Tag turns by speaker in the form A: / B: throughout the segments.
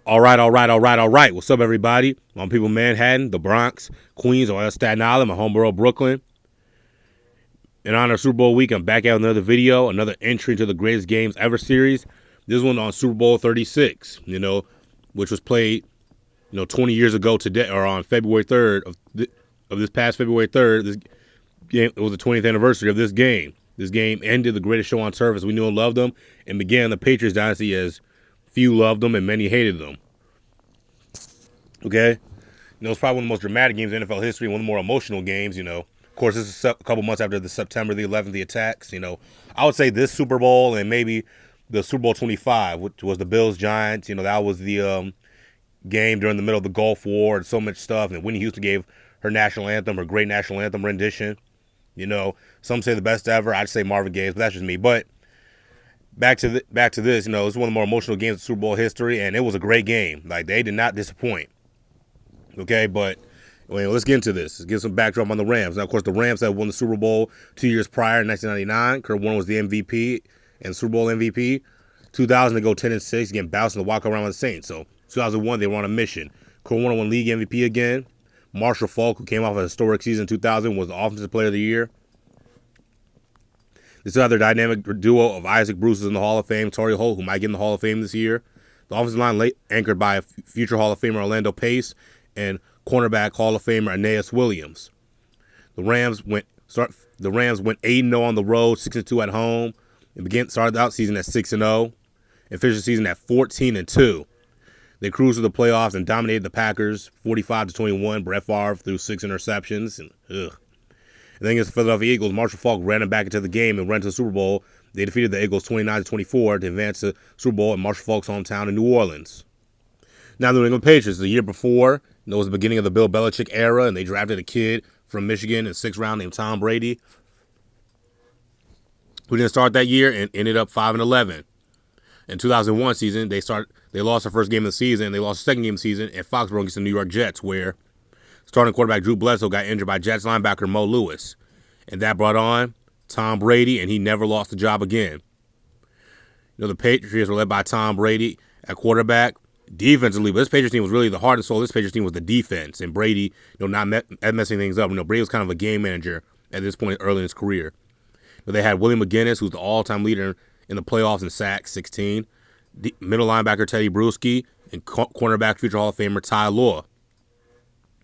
A: All right. What's up, everybody? My people in Manhattan, the Bronx, Queens, or Staten Island, my homeborough, Brooklyn. In honor of Super Bowl week, I'm back out with another video, another entry into the greatest games ever series. This one on Super Bowl 36, which was played, 20 years ago today, or on February 3rd of this past February 3rd. This game, it was the 20th anniversary of this game. This game ended the greatest show on turf as we knew and loved them, and began the Patriots dynasty as few loved them and many hated them. Okay? It's probably one of the most dramatic games in NFL history, one of the more emotional games, Of course, this is a couple months after the September the 11th, the attacks, I would say this Super Bowl and maybe the Super Bowl 25, which was the Bills-Giants, that was the game during the middle of the Gulf War and so much stuff. And Whitney Houston gave her national anthem, her great national anthem rendition. Some say the best ever. I'd say Marvin Gaye's, but that's just me. But back to this, it's one of the more emotional games in Super Bowl history, and it was a great game. Like, they did not disappoint. Okay, but let's get into this. Let's get some backdrop on the Rams. Now, of course, the Rams had won the Super Bowl 2 years prior in 1999. Kurt Warner was the MVP and Super Bowl MVP. 2000, they go 10-6, getting bounced in the walk-around by the Saints. So 2001, they were on a mission. Kurt Warner won league MVP again. Marshall Faulk, who came off a historic season in 2000, was the Offensive Player of the Year. This other dynamic duo of Isaac Bruce is in the Hall of Fame. Torrey Holt, who might get in the Hall of Fame this year. The offensive line anchored by future Hall of Famer Orlando Pace and cornerback Hall of Famer Aeneas Williams. The Rams went 8-0 on the road, 6-2 at home, and started out season at 6-0, and finished the season at 14-2. They cruised to the playoffs and dominated the Packers 45-21. Brett Favre threw 6 interceptions. And then against the Philadelphia Eagles, Marshall Faulk ran them back into the game and ran to the Super Bowl. They defeated the Eagles 29-24 to advance to Super Bowl in Marshall Faulk's hometown in New Orleans. Now the New England Patriots, the year before, it was the beginning of the Bill Belichick era, and they drafted a kid from Michigan in the 6th round named Tom Brady, who didn't start that year and ended up 5-11. In 2001 season, they lost their first game of the season. They lost the second game of the season at Foxborough against the New York Jets, where starting quarterback Drew Bledsoe got injured by Jets linebacker Mo Lewis. And that brought on Tom Brady, and he never lost the job again. The Patriots were led by Tom Brady at quarterback. Defensively, but this Patriots team was really the heart and soul of this Patriots team was the defense. And Brady, not messing things up. Brady was kind of a game manager at this point early in his career. They had Willie McGinnis, who's the all-time leader in the playoffs in sacks, 16. Middle linebacker Teddy Bruschi, and cornerback future Hall of Famer Ty Law.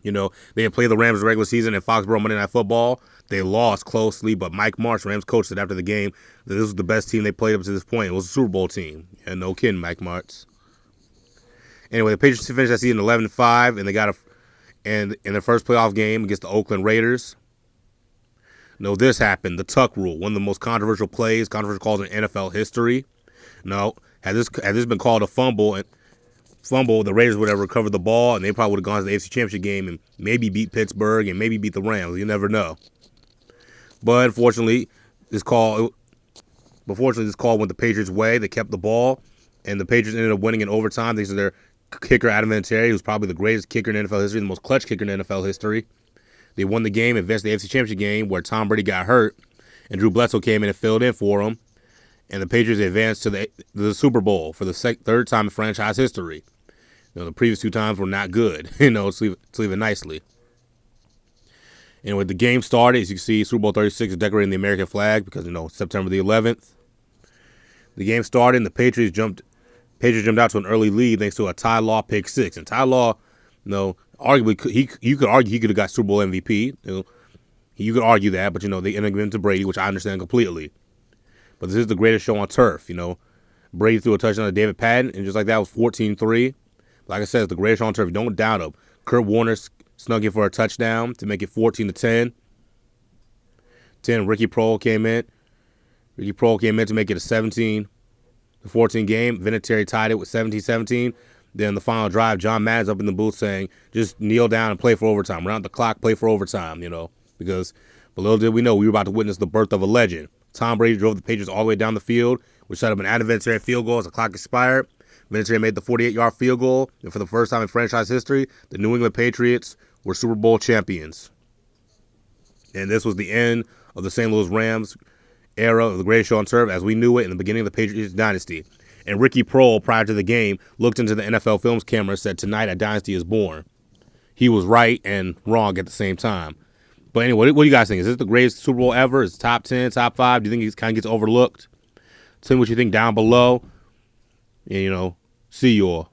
A: They had played the Rams in the regular season in Foxborough Monday Night Football. They lost closely, but Mike Martz, Rams coach, said after the game that this was the best team they played up to this point. It was a Super Bowl team. And no kidding, Mike Martz. Anyway, the Patriots finished that season 11-5, and they got in their first playoff game against the Oakland Raiders. This happened. The Tuck rule, one of the most controversial calls in NFL history. Had this been called a fumble, the Raiders would have recovered the ball, and they probably would have gone to the AFC Championship game and maybe beat Pittsburgh and maybe beat the Rams. You never know. But unfortunately, this call went the Patriots' way. They kept the ball, and the Patriots ended up winning in overtime thanks to their kicker Adam Vinatieri, who's probably the greatest kicker in NFL history, the most clutch kicker in NFL history. They won the game, advanced the AFC Championship game where Tom Brady got hurt, and Drew Bledsoe came in and filled in for him. And the Patriots advanced to the Super Bowl for the third time in franchise history. The previous 2 times were not good. Let's leave it nicely. Anyway, the game started. As you can see, Super Bowl 36 is decorating the American flag because, September the 11th. The game started, and the Patriots jumped out to an early lead thanks to a Ty Law pick 6. And Ty Law, arguably, you could argue he could have got Super Bowl MVP. You could argue that, but, they ended up giving to Brady, which I understand completely. But this is the greatest show on turf, Brady threw a touchdown to David Patton, and just like that, it was 14-3. Like I said, it's the greatest show on turf. Don't doubt him. Kurt Warner snuck in for a touchdown to make it 14-10. Ricky Prohl came in. To make it a 17-14 game. Vinatieri tied it with 17-17. Then the final drive, John Madden's up in the booth saying, just kneel down and play for overtime. Round the clock, play for overtime, Because, but little did we know, we were about to witness the birth of a legend. Tom Brady drove the Patriots all the way down the field, which set up an Adam Vinatieri field goal as the clock expired. Vinatieri made the 48-yard field goal, and for the first time in franchise history, the New England Patriots were Super Bowl champions. And this was the end of the St. Louis Rams era of the greatest show on turf as we knew it in the beginning of the Patriots dynasty. And Ricky Prohl, prior to the game, looked into the NFL Films camera and said, "Tonight a dynasty is born." He was right and wrong at the same time. But anyway, what do you guys think? Is this the greatest Super Bowl ever? Is it top 10, top 5? Do you think it kind of gets overlooked? Tell me what you think down below. And, see you all.